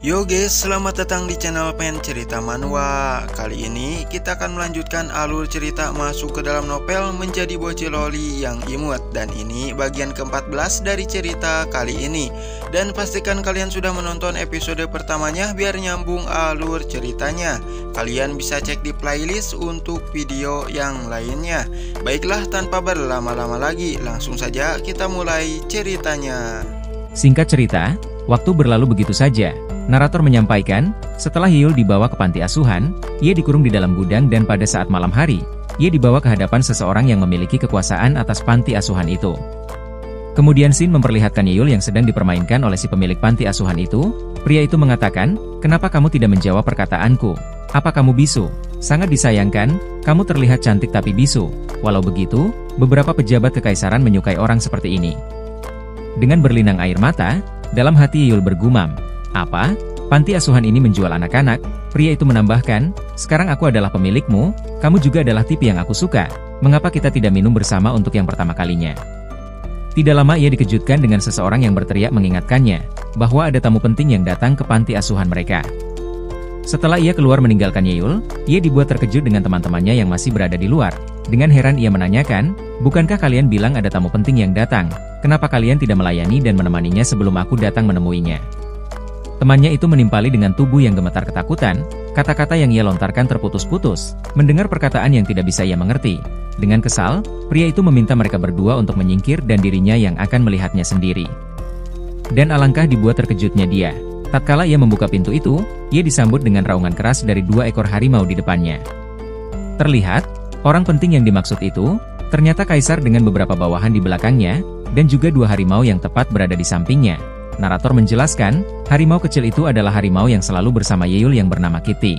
Yo guys, selamat datang di channel Pen Cerita Manhwa. Kali ini kita akan melanjutkan alur cerita masuk ke dalam novel Menjadi Bocil Loli yang Imut. Dan ini bagian ke-14 dari cerita kali ini. Dan pastikan kalian sudah menonton episode pertamanya biar nyambung alur ceritanya. Kalian bisa cek di playlist untuk video yang lainnya. Baiklah, tanpa berlama-lama lagi, langsung saja kita mulai ceritanya. Singkat cerita, waktu berlalu begitu saja. Narator menyampaikan, setelah Yeol dibawa ke panti asuhan, ia dikurung di dalam gudang dan pada saat malam hari, ia dibawa ke hadapan seseorang yang memiliki kekuasaan atas panti asuhan itu. Kemudian Shin memperlihatkan Yeol yang sedang dipermainkan oleh si pemilik panti asuhan itu. Pria itu mengatakan, kenapa kamu tidak menjawab perkataanku? Apa kamu bisu? Sangat disayangkan, kamu terlihat cantik tapi bisu. Walau begitu, beberapa pejabat kekaisaran menyukai orang seperti ini. Dengan berlinang air mata, dalam hati Yeol bergumam, apa? Panti asuhan ini menjual anak-anak? Pria itu menambahkan, sekarang aku adalah pemilikmu, kamu juga adalah tipe yang aku suka. Mengapa kita tidak minum bersama untuk yang pertama kalinya? Tidak lama ia dikejutkan dengan seseorang yang berteriak mengingatkannya, bahwa ada tamu penting yang datang ke panti asuhan mereka. Setelah ia keluar meninggalkan Yeol, ia dibuat terkejut dengan teman-temannya yang masih berada di luar. Dengan heran ia menanyakan, bukankah kalian bilang ada tamu penting yang datang? Kenapa kalian tidak melayani dan menemaninya sebelum aku datang menemuinya? Temannya itu menimpali dengan tubuh yang gemetar ketakutan, kata-kata yang ia lontarkan terputus-putus, mendengar perkataan yang tidak bisa ia mengerti. Dengan kesal, pria itu meminta mereka berdua untuk menyingkir dan dirinya yang akan melihatnya sendiri. Dan alangkah dibuat terkejutnya dia. Tatkala ia membuka pintu itu, ia disambut dengan raungan keras dari 2 ekor harimau di depannya. Terlihat, orang penting yang dimaksud itu, ternyata kaisar dengan beberapa bawahan di belakangnya, dan juga 2 harimau yang tepat berada di sampingnya. Narator menjelaskan, harimau kecil itu adalah harimau yang selalu bersama Yeol yang bernama Kitty.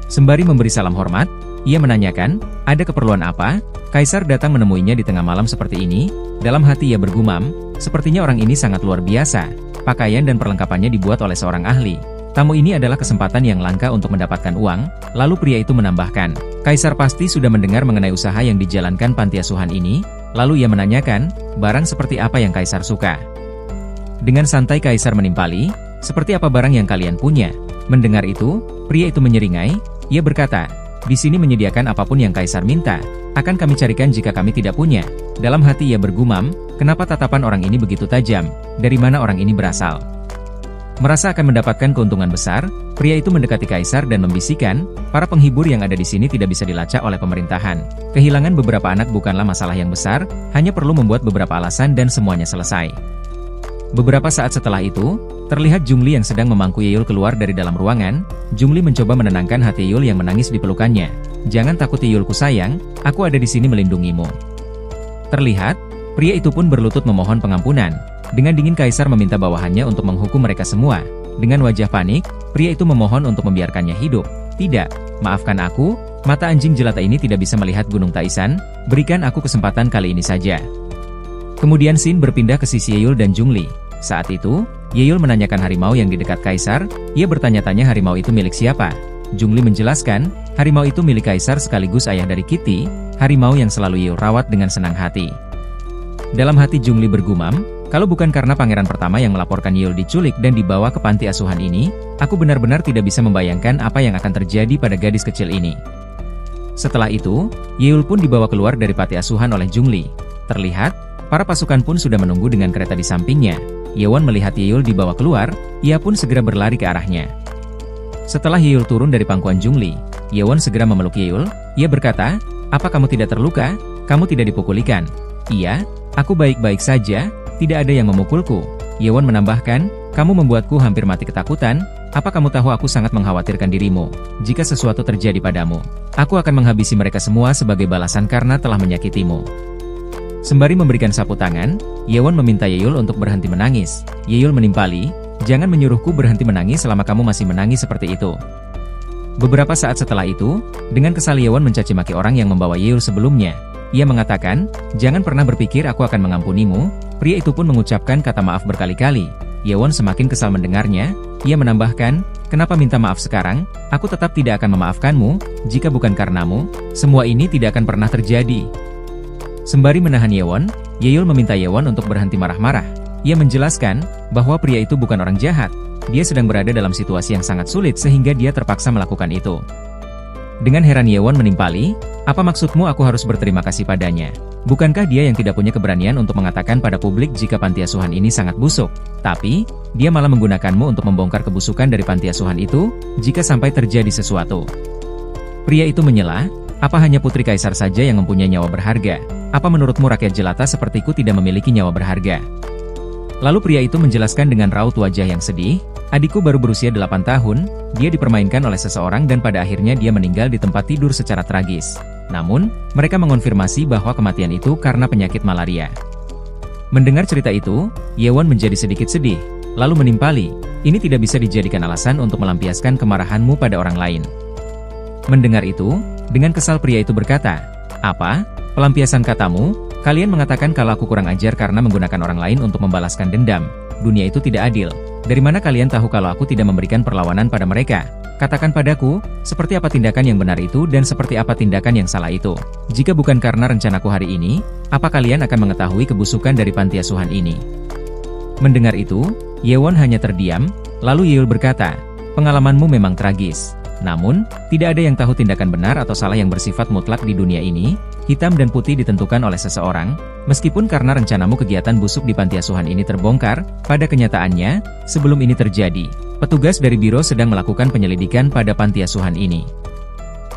Sembari memberi salam hormat, ia menanyakan, ada keperluan apa? Kaisar datang menemuinya di tengah malam seperti ini. Dalam hati ia bergumam, sepertinya orang ini sangat luar biasa. Pakaian dan perlengkapannya dibuat oleh seorang ahli. Tamu ini adalah kesempatan yang langka untuk mendapatkan uang. Lalu pria itu menambahkan, Kaisar pasti sudah mendengar mengenai usaha yang dijalankan panti asuhan ini. Lalu ia menanyakan, barang seperti apa yang Kaisar suka? Dengan santai Kaisar menimpali, seperti apa barang yang kalian punya? Mendengar itu, pria itu menyeringai. Ia berkata, di sini menyediakan apapun yang Kaisar minta. Akan kami carikan jika kami tidak punya. Dalam hati ia bergumam, kenapa tatapan orang ini begitu tajam? Dari mana orang ini berasal? Merasa akan mendapatkan keuntungan besar, pria itu mendekati Kaisar dan membisikkan, para penghibur yang ada di sini tidak bisa dilacak oleh pemerintahan. Kehilangan beberapa anak bukanlah masalah yang besar, hanya perlu membuat beberapa alasan dan semuanya selesai. Beberapa saat setelah itu, terlihat Jungli yang sedang memangku Yeol keluar dari dalam ruangan. Jungli mencoba menenangkan hati Yeol yang menangis di pelukannya. Jangan takut Yeolku sayang, aku ada di sini melindungimu. Terlihat, pria itu pun berlutut memohon pengampunan. Dengan dingin Kaisar meminta bawahannya untuk menghukum mereka semua. Dengan wajah panik, pria itu memohon untuk membiarkannya hidup. Tidak, maafkan aku, mata anjing jelata ini tidak bisa melihat Gunung Taisan, berikan aku kesempatan kali ini saja. Kemudian Shin berpindah ke sisi Yeol dan Jungli. Saat itu, Yeol menanyakan harimau yang di dekat Kaisar. Ia bertanya-tanya harimau itu milik siapa. Jungli menjelaskan, harimau itu milik Kaisar sekaligus ayah dari Kitty, harimau yang selalu Yeol rawat dengan senang hati. Dalam hati Jungli bergumam, kalau bukan karena pangeran pertama yang melaporkan Yeol diculik dan dibawa ke panti asuhan ini, aku benar-benar tidak bisa membayangkan apa yang akan terjadi pada gadis kecil ini. Setelah itu, Yeol pun dibawa keluar dari panti asuhan oleh Jungli. Terlihat, para pasukan pun sudah menunggu dengan kereta di sampingnya. Yewon melihat Yeol dibawa keluar, ia pun segera berlari ke arahnya. Setelah Yeol turun dari pangkuan Jungli, Yewon segera memeluk Yeol. Ia berkata, apa kamu tidak terluka? Kamu tidak dipukulikan? Iya, aku baik-baik saja, tidak ada yang memukulku. Yewon menambahkan, kamu membuatku hampir mati ketakutan. Apa kamu tahu aku sangat mengkhawatirkan dirimu? Jika sesuatu terjadi padamu, aku akan menghabisi mereka semua sebagai balasan karena telah menyakitimu. Sembari memberikan sapu tangan, Yewon meminta Yeol untuk berhenti menangis. Yeol menimpali, jangan menyuruhku berhenti menangis selama kamu masih menangis seperti itu. Beberapa saat setelah itu, dengan kesal Yewon mencaci maki orang yang membawa Yeol sebelumnya. Ia mengatakan, jangan pernah berpikir aku akan mengampunimu. Pria itu pun mengucapkan kata maaf berkali-kali. Yewon semakin kesal mendengarnya. Ia menambahkan, kenapa minta maaf sekarang? Aku tetap tidak akan memaafkanmu. Jika bukan karenamu, semua ini tidak akan pernah terjadi. Sembari menahan Yewon, Yeol meminta Yewon untuk berhenti marah-marah. Ia menjelaskan bahwa pria itu bukan orang jahat. dia sedang berada dalam situasi yang sangat sulit sehingga dia terpaksa melakukan itu. Dengan heran Yewon menimpali, "Apa maksudmu aku harus berterima kasih padanya? Bukankah dia yang tidak punya keberanian untuk mengatakan pada publik jika panti asuhan ini sangat busuk? Tapi, dia malah menggunakanmu untuk membongkar kebusukan dari panti asuhan itu, jika sampai terjadi sesuatu." Pria itu menyela, "Apa hanya Putri Kaisar saja yang mempunyai nyawa berharga? Apa menurutmu rakyat jelata sepertiku tidak memiliki nyawa berharga?" Lalu pria itu menjelaskan dengan raut wajah yang sedih, "Adikku baru berusia 8 tahun, dia dipermainkan oleh seseorang dan pada akhirnya dia meninggal di tempat tidur secara tragis. Namun, mereka mengonfirmasi bahwa kematian itu karena penyakit malaria." Mendengar cerita itu, Yewon menjadi sedikit sedih, lalu menimpali, "Ini tidak bisa dijadikan alasan untuk melampiaskan kemarahanmu pada orang lain." Mendengar itu, dengan kesal pria itu berkata, "Apa? Pelampiasan katamu? Kalian mengatakan kalau aku kurang ajar karena menggunakan orang lain untuk membalaskan dendam. Dunia itu tidak adil. Dari mana kalian tahu kalau aku tidak memberikan perlawanan pada mereka? Katakan padaku, seperti apa tindakan yang benar itu dan seperti apa tindakan yang salah itu. Jika bukan karena rencanaku hari ini, apa kalian akan mengetahui kebusukan dari panti asuhan ini?" Mendengar itu, Yewon hanya terdiam, lalu Yeol berkata, "Pengalamanmu memang tragis. Namun, tidak ada yang tahu tindakan benar atau salah yang bersifat mutlak di dunia ini. Hitam dan putih ditentukan oleh seseorang. Meskipun karena rencanamu kegiatan busuk di panti asuhan ini terbongkar, pada kenyataannya, sebelum ini terjadi, petugas dari biro sedang melakukan penyelidikan pada panti asuhan ini.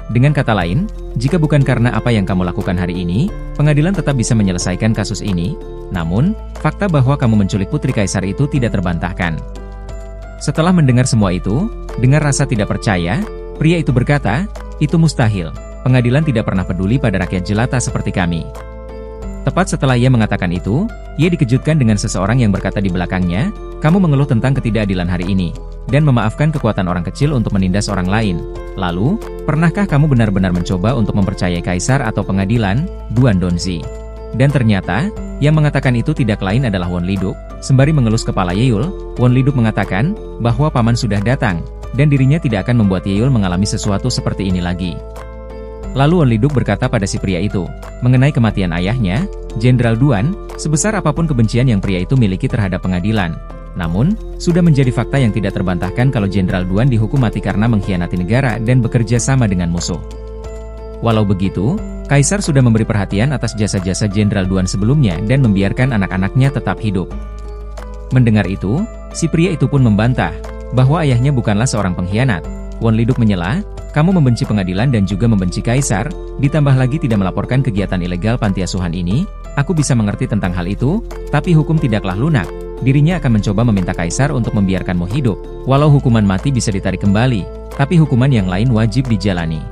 Dengan kata lain, jika bukan karena apa yang kamu lakukan hari ini, pengadilan tetap bisa menyelesaikan kasus ini. Namun, fakta bahwa kamu menculik Putri Kaisar itu tidak terbantahkan." Setelah mendengar semua itu, dengan rasa tidak percaya, pria itu berkata, "Itu mustahil. Pengadilan tidak pernah peduli pada rakyat jelata seperti kami." Tepat setelah ia mengatakan itu, ia dikejutkan dengan seseorang yang berkata di belakangnya, "Kamu mengeluh tentang ketidakadilan hari ini, dan memaafkan kekuatan orang kecil untuk menindas orang lain. Lalu, pernahkah kamu benar-benar mencoba untuk mempercayai kaisar atau pengadilan, Duan Donzi?" Dan ternyata, yang mengatakan itu tidak lain adalah Won Liduk. Sembari mengelus kepala Yeol, Won Liduk mengatakan bahwa paman sudah datang, dan dirinya tidak akan membuat Yeol mengalami sesuatu seperti ini lagi. Lalu Won Liduk berkata pada si pria itu, mengenai kematian ayahnya, Jenderal Duan, sebesar apapun kebencian yang pria itu miliki terhadap pengadilan. Namun, sudah menjadi fakta yang tidak terbantahkan kalau Jenderal Duan dihukum mati karena mengkhianati negara dan bekerja sama dengan musuh. Walau begitu, Kaisar sudah memberi perhatian atas jasa-jasa Jenderal Duan sebelumnya dan membiarkan anak-anaknya tetap hidup. Mendengar itu, si pria itu pun membantah bahwa ayahnya bukanlah seorang pengkhianat. Won Liduk menyela, "Kamu membenci pengadilan dan juga membenci Kaisar, ditambah lagi tidak melaporkan kegiatan ilegal panti asuhan ini. Aku bisa mengerti tentang hal itu, tapi hukum tidaklah lunak. Dirinya akan mencoba meminta Kaisar untuk membiarkanmu hidup. Walau hukuman mati bisa ditarik kembali, tapi hukuman yang lain wajib dijalani."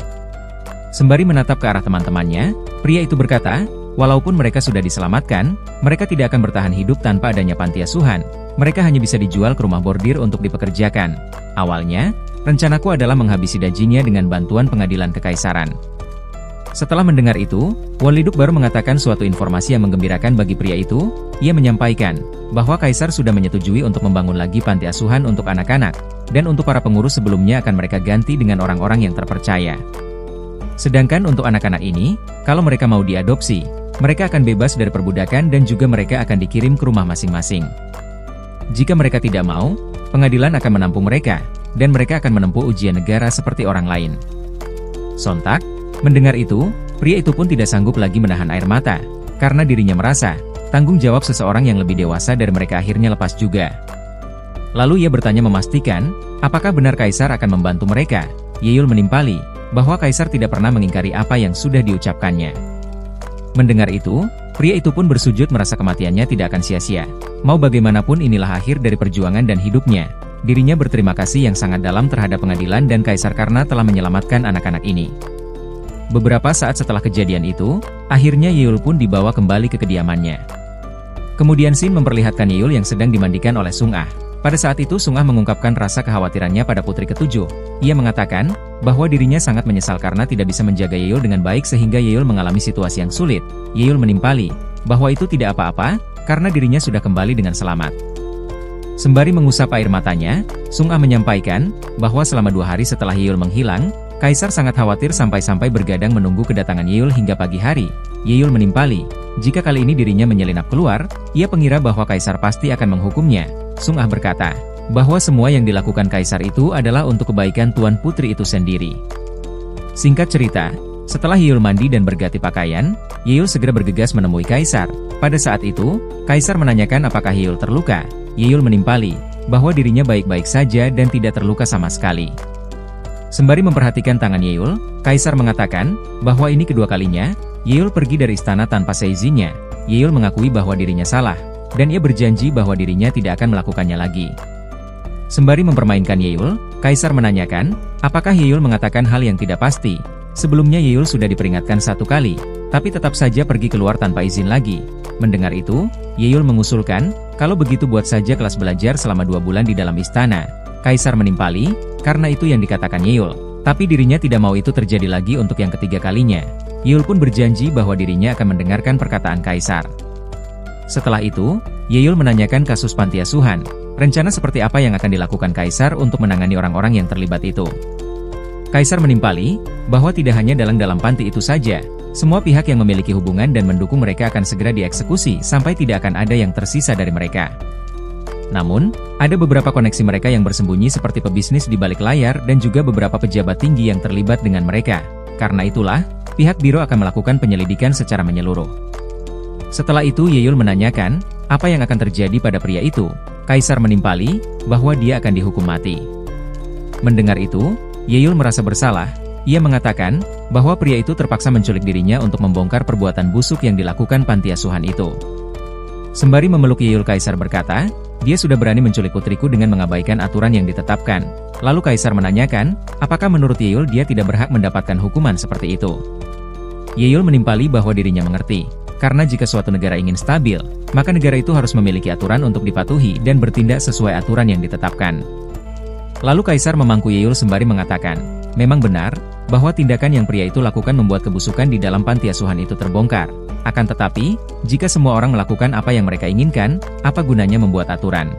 Sembari menatap ke arah teman-temannya, pria itu berkata, "Walaupun mereka sudah diselamatkan, mereka tidak akan bertahan hidup tanpa adanya panti asuhan. Mereka hanya bisa dijual ke rumah bordir untuk dipekerjakan. Awalnya, rencanaku adalah menghabisi dagingnya dengan bantuan pengadilan kekaisaran." Setelah mendengar itu, Won Liduk baru mengatakan suatu informasi yang menggembirakan bagi pria itu. Ia menyampaikan bahwa Kaisar sudah menyetujui untuk membangun lagi panti asuhan untuk anak-anak, dan untuk para pengurus sebelumnya akan mereka ganti dengan orang-orang yang terpercaya. Sedangkan untuk anak-anak ini, kalau mereka mau diadopsi, mereka akan bebas dari perbudakan dan juga mereka akan dikirim ke rumah masing-masing. Jika mereka tidak mau, pengadilan akan menampung mereka, dan mereka akan menempuh ujian negara seperti orang lain. Sontak, mendengar itu, pria itu pun tidak sanggup lagi menahan air mata, karena dirinya merasa, tanggung jawab seseorang yang lebih dewasa dari mereka akhirnya lepas juga. Lalu ia bertanya memastikan, apakah benar Kaisar akan membantu mereka? Yeol menimpali, bahwa Kaisar tidak pernah mengingkari apa yang sudah diucapkannya. Mendengar itu, pria itu pun bersujud merasa kematiannya tidak akan sia-sia. Mau bagaimanapun inilah akhir dari perjuangan dan hidupnya. Dirinya berterima kasih yang sangat dalam terhadap pengadilan dan Kaisar karena telah menyelamatkan anak-anak ini. Beberapa saat setelah kejadian itu, akhirnya Yeol pun dibawa kembali ke kediamannya. Kemudian Shin memperlihatkan Yeol yang sedang dimandikan oleh Sung Ah. Pada saat itu Sung Ah mengungkapkan rasa kekhawatirannya pada putri ketujuh. Ia mengatakan bahwa dirinya sangat menyesal karena tidak bisa menjaga Yeol dengan baik sehingga Yeol mengalami situasi yang sulit. Yeol menimpali bahwa itu tidak apa-apa karena dirinya sudah kembali dengan selamat. Sembari mengusap air matanya, Sung Ah menyampaikan bahwa selama 2 hari setelah Yeol menghilang, Kaisar sangat khawatir sampai-sampai bergadang menunggu kedatangan Yeol hingga pagi hari. Yeol menimpali, jika kali ini dirinya menyelinap keluar, ia pengira bahwa Kaisar pasti akan menghukumnya. Sung Ah berkata, bahwa semua yang dilakukan kaisar itu adalah untuk kebaikan Tuan Putri itu sendiri. Singkat cerita, setelah Yeol mandi dan berganti pakaian, Yeol segera bergegas menemui kaisar. Pada saat itu, kaisar menanyakan apakah Yeol terluka. Yeol menimpali bahwa dirinya baik-baik saja dan tidak terluka sama sekali. Sembari memperhatikan tangan Yeol, kaisar mengatakan bahwa ini kedua kalinya Yeol pergi dari istana tanpa seizinnya. Yeol mengakui bahwa dirinya salah, dan ia berjanji bahwa dirinya tidak akan melakukannya lagi. Sembari mempermainkan Yeol, kaisar menanyakan apakah Yeol mengatakan hal yang tidak pasti. Sebelumnya Yeol sudah diperingatkan 1 kali, tapi tetap saja pergi keluar tanpa izin lagi. Mendengar itu, Yeol mengusulkan kalau begitu buat saja kelas belajar selama 2 bulan di dalam istana. Kaisar menimpali, karena itu yang dikatakan Yeol. Tapi dirinya tidak mau itu terjadi lagi untuk yang ketiga kalinya. Yeol pun berjanji bahwa dirinya akan mendengarkan perkataan kaisar. Setelah itu, Yeol menanyakan kasus panti asuhan. Rencana seperti apa yang akan dilakukan kaisar untuk menangani orang-orang yang terlibat itu. Kaisar menimpali bahwa tidak hanya dalam panti itu saja. Semua pihak yang memiliki hubungan dan mendukung mereka akan segera dieksekusi sampai tidak akan ada yang tersisa dari mereka. Namun, ada beberapa koneksi mereka yang bersembunyi seperti pebisnis di balik layar dan juga beberapa pejabat tinggi yang terlibat dengan mereka. Karena itulah, pihak biro akan melakukan penyelidikan secara menyeluruh. Setelah itu Yeol menanyakan, apa yang akan terjadi pada pria itu? Kaisar menimpali bahwa dia akan dihukum mati. Mendengar itu, Yeol merasa bersalah. Ia mengatakan bahwa pria itu terpaksa menculik dirinya untuk membongkar perbuatan busuk yang dilakukan panti asuhan itu. Sembari memeluk Yeol, kaisar berkata, dia sudah berani menculik putriku dengan mengabaikan aturan yang ditetapkan. Lalu kaisar menanyakan, apakah menurut Yeol dia tidak berhak mendapatkan hukuman seperti itu? Yeol menimpali bahwa dirinya mengerti, karena jika suatu negara ingin stabil, maka negara itu harus memiliki aturan untuk dipatuhi dan bertindak sesuai aturan yang ditetapkan. Lalu kaisar memangku Yeol sembari mengatakan, memang benar, bahwa tindakan yang pria itu lakukan membuat kebusukan di dalam panti asuhan itu terbongkar. Akan tetapi, jika semua orang melakukan apa yang mereka inginkan, apa gunanya membuat aturan?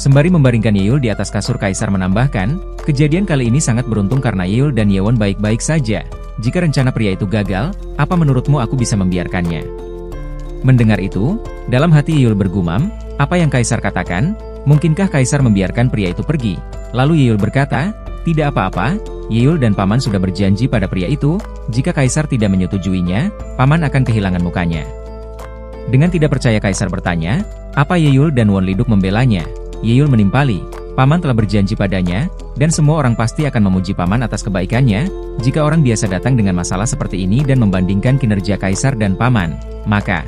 Sembari membaringkan Yeol di atas kasur, kaisar menambahkan, kejadian kali ini sangat beruntung karena Yeol dan Yewon baik-baik saja. Jika rencana pria itu gagal, apa menurutmu aku bisa membiarkannya? Mendengar itu, dalam hati Yeol bergumam, apa yang kaisar katakan? Mungkinkah kaisar membiarkan pria itu pergi? Lalu Yeol berkata, tidak apa-apa. Yeol dan paman sudah berjanji pada pria itu, jika kaisar tidak menyetujuinya, paman akan kehilangan mukanya. Dengan tidak percaya kaisar bertanya, apa Yeol dan Won Liduk membelanya? Yeol menimpali, paman telah berjanji padanya, dan semua orang pasti akan memuji paman atas kebaikannya. Jika orang biasa datang dengan masalah seperti ini dan membandingkan kinerja kaisar dan paman, maka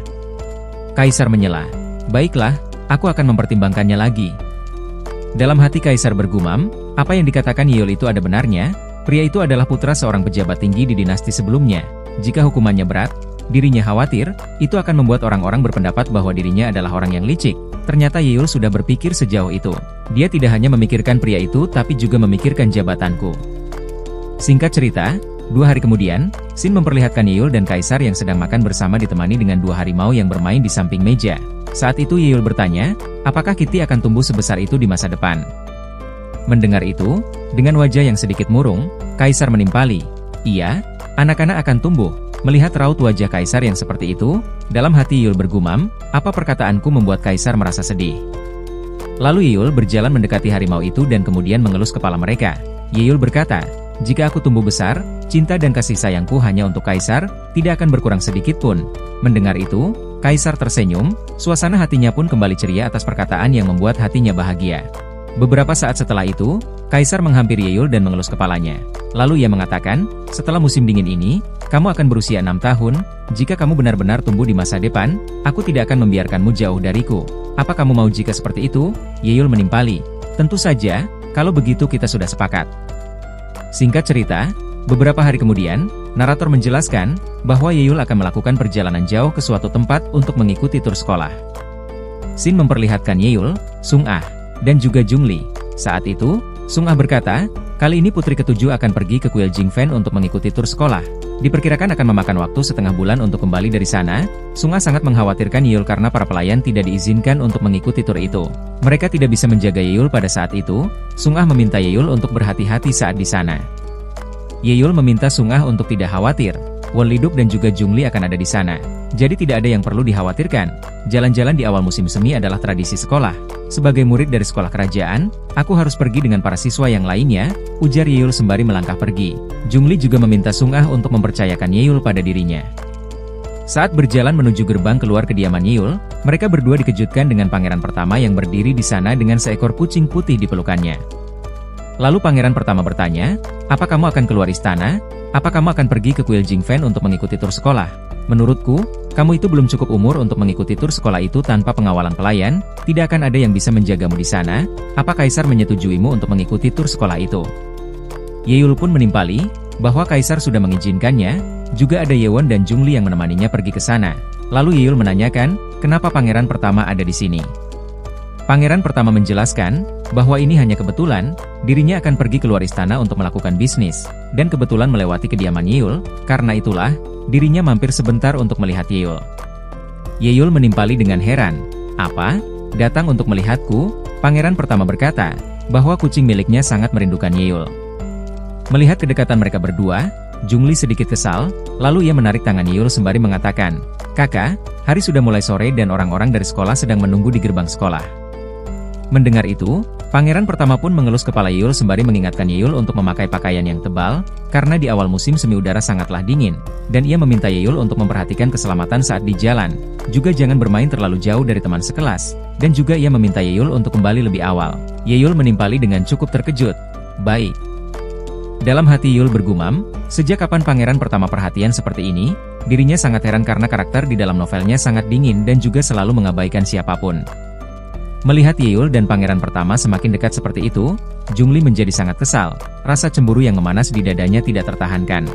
kaisar menyela, baiklah, aku akan mempertimbangkannya lagi. Dalam hati kaisar bergumam, apa yang dikatakan Yeol itu ada benarnya. Pria itu adalah putra seorang pejabat tinggi di dinasti sebelumnya. Jika hukumannya berat, dirinya khawatir, itu akan membuat orang-orang berpendapat bahwa dirinya adalah orang yang licik. Ternyata Yeol sudah berpikir sejauh itu. Dia tidak hanya memikirkan pria itu tapi juga memikirkan jabatanku. Singkat cerita, 2 hari kemudian, Shin memperlihatkan Yeol dan kaisar yang sedang makan bersama ditemani dengan 2 harimau yang bermain di samping meja. Saat itu Yeol bertanya, apakah Kitty akan tumbuh sebesar itu di masa depan? Mendengar itu, dengan wajah yang sedikit murung, kaisar menimpali, iya, anak-anak akan tumbuh. Melihat raut wajah kaisar yang seperti itu, dalam hati Yeol bergumam, apa perkataanku membuat kaisar merasa sedih. Lalu Yeol berjalan mendekati harimau itu dan kemudian mengelus kepala mereka. Yeol berkata, jika aku tumbuh besar, cinta dan kasih sayangku hanya untuk kaisar, tidak akan berkurang sedikit pun. Mendengar itu, kaisar tersenyum, suasana hatinya pun kembali ceria atas perkataan yang membuat hatinya bahagia. Beberapa saat setelah itu, kaisar menghampiri Yeol dan mengelus kepalanya. Lalu ia mengatakan, setelah musim dingin ini, kamu akan berusia 6 tahun, jika kamu benar-benar tumbuh di masa depan, aku tidak akan membiarkanmu jauh dariku. Apa kamu mau jika seperti itu? Yeol menimpali, tentu saja, kalau begitu kita sudah sepakat. Singkat cerita, beberapa hari kemudian, narator menjelaskan, bahwa Yeol akan melakukan perjalanan jauh ke suatu tempat untuk mengikuti tur sekolah. Shin memperlihatkan Yeol, Sung-ah, dan juga Jung-li. Saat itu, Sung-ah berkata, kali ini putri ketujuh akan pergi ke kuil Jingfen untuk mengikuti tur sekolah. Diperkirakan akan memakan waktu setengah bulan untuk kembali dari sana. Sung-ah sangat mengkhawatirkan Yeol karena para pelayan tidak diizinkan untuk mengikuti tur itu. Mereka tidak bisa menjaga Yeol pada saat itu. Sung-ah meminta Yeol untuk berhati-hati saat di sana. Yeol meminta Sung-ah untuk tidak khawatir. Won Liduk dan juga Jungli akan ada di sana. Jadi tidak ada yang perlu dikhawatirkan. Jalan-jalan di awal musim semi adalah tradisi sekolah. Sebagai murid dari sekolah kerajaan, aku harus pergi dengan para siswa yang lainnya, ujar Yeol sembari melangkah pergi. Jungli juga meminta Sung Ah untuk mempercayakan Yeol pada dirinya. Saat berjalan menuju gerbang keluar kediaman Yeol, mereka berdua dikejutkan dengan pangeran pertama yang berdiri di sana dengan seekor kucing putih di pelukannya. Lalu pangeran pertama bertanya, "Apa kamu akan keluar istana? Apa kamu akan pergi ke kuil Jingfen untuk mengikuti tur sekolah? Menurutku, kamu itu belum cukup umur untuk mengikuti tur sekolah itu tanpa pengawalan pelayan, tidak akan ada yang bisa menjagamu di sana. Apa kaisar menyetujuimu untuk mengikuti tur sekolah itu?" Yeol pun menimpali, bahwa kaisar sudah mengizinkannya, juga ada Yewon dan Jungli yang menemaninya pergi ke sana. Lalu Yeol menanyakan, kenapa pangeran pertama ada di sini. Pangeran pertama menjelaskan, bahwa ini hanya kebetulan, dirinya akan pergi keluar istana untuk melakukan bisnis, dan kebetulan melewati kediaman Yeol, karena itulah, dirinya mampir sebentar untuk melihat Yeol. Yeol menimpali dengan heran, "Apa? Datang untuk melihatku?" Pangeran pertama berkata, bahwa kucing miliknya sangat merindukan Yeol. Melihat kedekatan mereka berdua, Jungli sedikit kesal, lalu ia menarik tangan Yeol sembari mengatakan, "Kakak, hari sudah mulai sore dan orang-orang dari sekolah sedang menunggu di gerbang sekolah." Mendengar itu, pangeran pertama pun mengelus kepala Yeol sembari mengingatkan Yeol untuk memakai pakaian yang tebal, karena di awal musim semi udara sangatlah dingin, dan ia meminta Yeol untuk memperhatikan keselamatan saat di jalan, juga jangan bermain terlalu jauh dari teman sekelas, dan juga ia meminta Yeol untuk kembali lebih awal. Yeol menimpali dengan cukup terkejut. "Baik." Dalam hati Yeol bergumam, sejak kapan pangeran pertama perhatian seperti ini, dirinya sangat heran karena karakter di dalam novelnya sangat dingin dan juga selalu mengabaikan siapapun. Melihat Yeol dan pangeran pertama semakin dekat seperti itu, Jungli menjadi sangat kesal, rasa cemburu yang memanas di dadanya tidak tertahankan.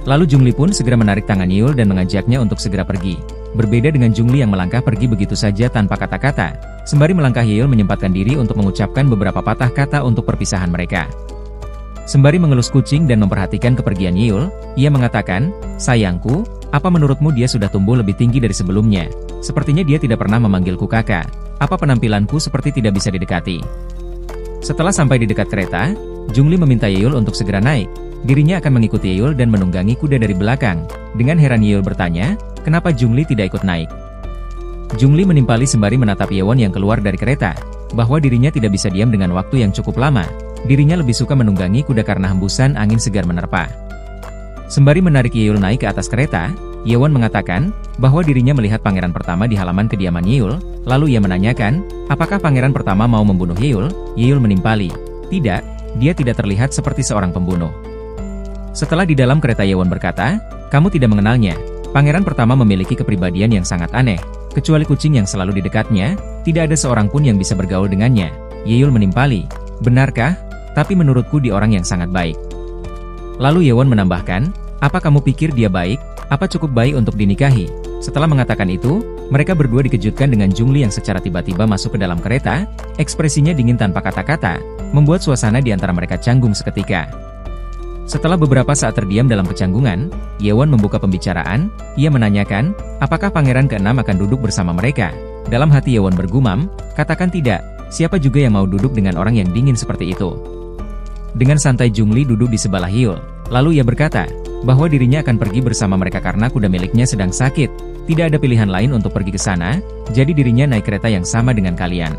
Lalu Jungli pun segera menarik tangan Yeol dan mengajaknya untuk segera pergi. Berbeda dengan Jungli yang melangkah pergi begitu saja tanpa kata-kata, sembari melangkah Yeol menyempatkan diri untuk mengucapkan beberapa patah kata untuk perpisahan mereka. Sembari mengelus kucing dan memperhatikan kepergian Yeol, ia mengatakan, "Sayangku, apa menurutmu dia sudah tumbuh lebih tinggi dari sebelumnya? Sepertinya dia tidak pernah memanggilku kakak. Apa penampilanku seperti tidak bisa didekati?" Setelah sampai di dekat kereta, Jungli meminta Yeol untuk segera naik. Dirinya akan mengikuti Yeol dan menunggangi kuda dari belakang. Dengan heran Yeol bertanya, kenapa Jungli tidak ikut naik? Jungli menimpali sembari menatap Yewon yang keluar dari kereta, bahwa dirinya tidak bisa diam dengan waktu yang cukup lama. Dirinya lebih suka menunggangi kuda karena hembusan angin segar menerpa. Sembari menarik Yeol naik ke atas kereta, Yewon mengatakan, bahwa dirinya melihat pangeran pertama di halaman kediaman Yeol, lalu ia menanyakan, apakah pangeran pertama mau membunuh Yeol? Yeol menimpali, tidak, dia tidak terlihat seperti seorang pembunuh. Setelah di dalam kereta Yewon berkata, kamu tidak mengenalnya, pangeran pertama memiliki kepribadian yang sangat aneh, kecuali kucing yang selalu di dekatnya, tidak ada seorang pun yang bisa bergaul dengannya. Yeol menimpali, benarkah? Tapi menurutku dia orang yang sangat baik. Lalu Yewon menambahkan, apa kamu pikir dia baik? Apa cukup baik untuk dinikahi? Setelah mengatakan itu, mereka berdua dikejutkan dengan Jungli yang secara tiba-tiba masuk ke dalam kereta, ekspresinya dingin tanpa kata-kata, membuat suasana di antara mereka canggung seketika. Setelah beberapa saat terdiam dalam kecanggungan, Yewon membuka pembicaraan, ia menanyakan, apakah pangeran ke-6 akan duduk bersama mereka? Dalam hati Yewon bergumam, katakan tidak, siapa juga yang mau duduk dengan orang yang dingin seperti itu? Dengan santai Jungli duduk di sebelah Yeol, lalu ia berkata, bahwa dirinya akan pergi bersama mereka karena kuda miliknya sedang sakit, tidak ada pilihan lain untuk pergi ke sana, jadi dirinya naik kereta yang sama dengan kalian.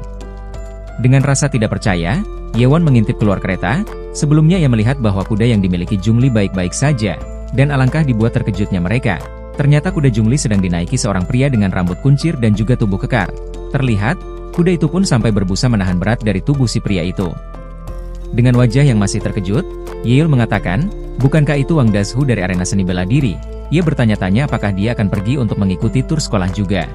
Dengan rasa tidak percaya, Yewon mengintip keluar kereta, sebelumnya ia melihat bahwa kuda yang dimiliki Jungli baik-baik saja, dan alangkah dibuat terkejutnya mereka. Ternyata kuda Jungli sedang dinaiki seorang pria dengan rambut kuncir dan juga tubuh kekar. Terlihat, kuda itu pun sampai berbusa menahan berat dari tubuh si pria itu. Dengan wajah yang masih terkejut, Yeol mengatakan, bukankah itu Wang Dashu dari arena seni bela diri? Ia bertanya-tanya apakah dia akan pergi untuk mengikuti tur sekolah juga.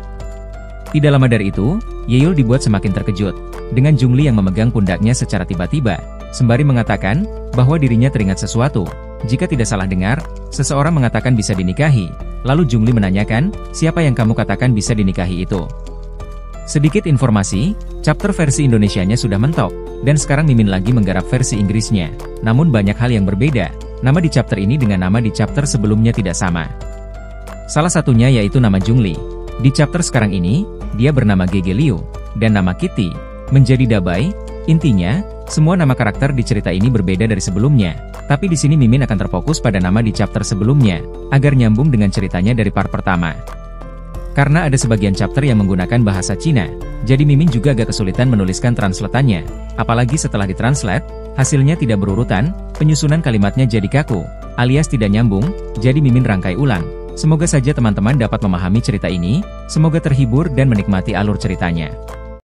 Tidak lama dari itu, Yeol dibuat semakin terkejut, dengan Jungli yang memegang pundaknya secara tiba-tiba, sembari mengatakan, bahwa dirinya teringat sesuatu. Jika tidak salah dengar, seseorang mengatakan bisa dinikahi, lalu Jungli menanyakan, siapa yang kamu katakan bisa dinikahi itu? Sedikit informasi, chapter versi Indonesianya sudah mentok, dan sekarang Mimin lagi menggarap versi Inggrisnya. Namun banyak hal yang berbeda, nama di chapter ini dengan nama di chapter sebelumnya tidak sama. Salah satunya yaitu nama Jungli. Di chapter sekarang ini, dia bernama Gege Liu, dan nama Kitty menjadi Dabai. Intinya, Semua nama karakter di cerita ini berbeda dari sebelumnya, tapi di sini Mimin akan terfokus pada nama di chapter sebelumnya, agar nyambung dengan ceritanya dari part pertama. Karena ada sebagian chapter yang menggunakan bahasa Cina, jadi Mimin juga agak kesulitan menuliskan translatannya. Apalagi setelah ditranslate, hasilnya tidak berurutan, penyusunan kalimatnya jadi kaku, alias tidak nyambung, jadi Mimin rangkai ulang. Semoga saja teman-teman dapat memahami cerita ini, semoga terhibur dan menikmati alur ceritanya.